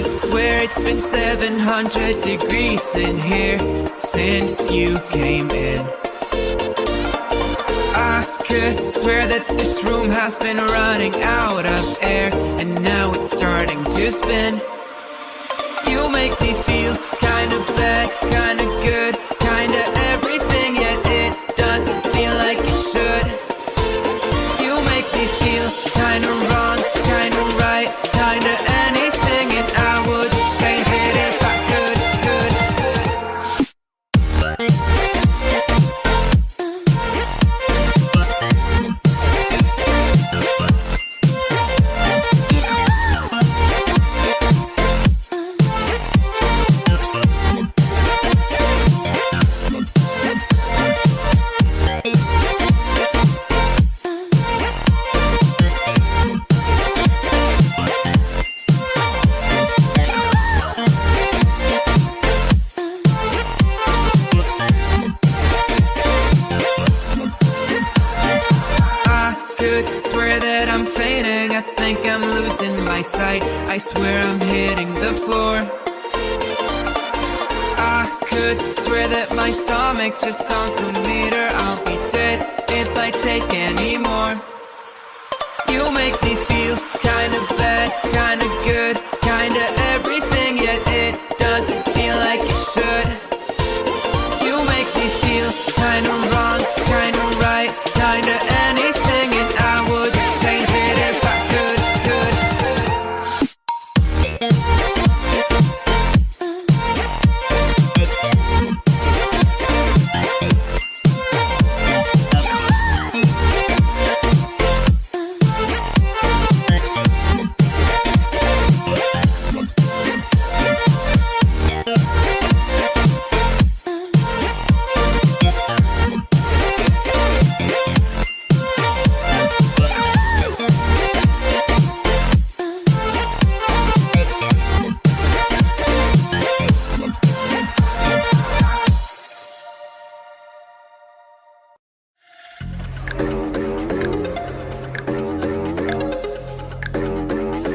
could swear it's been 700 degrees in here since you came in. I could swear that this room has been running out of air, and now it's starting to spin. You make me feel kinda bad, kinda good, kinda everything, yet it doesn't feel like it should. You make me feel kinda wrong, kinda right, kinda anything, and I would change it if I could. Swear that I'm fainting, I think I'm losing my sight, I swear I'm hitting the floor. I could swear that my stomach just sunk a meter, I'll be dead if I take any more. You make me feel kinda bad, kinda good, kinda everything, yet it doesn't feel like it should. You make me feel kinda wrong, kinda right, kinda anything, and I would change it if I could.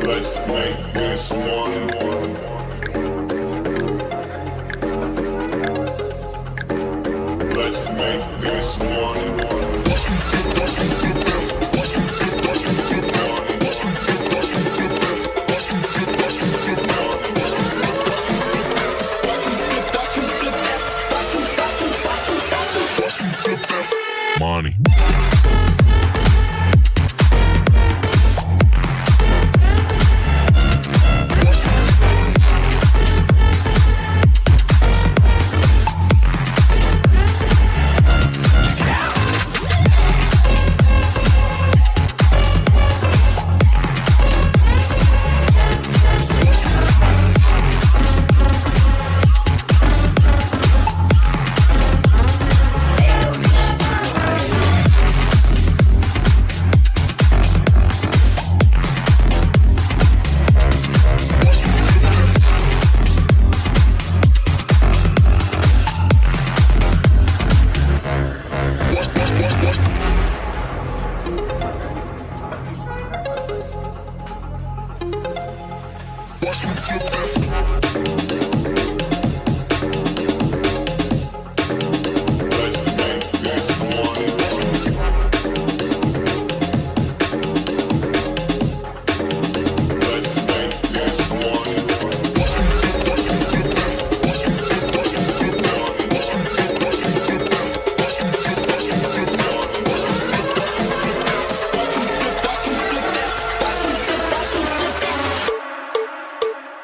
Let's make this one. Let's make this one. Money.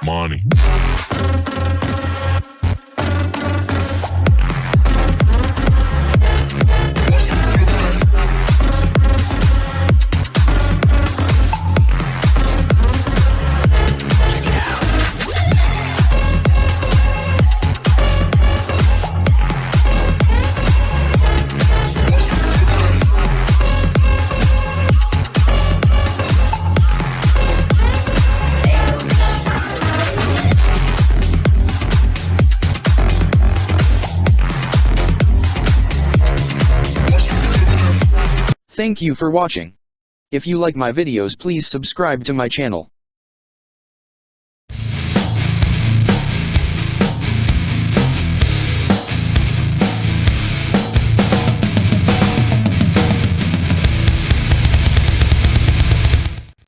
Money. Thank you for watching. If you like my videos, please subscribe to my channel.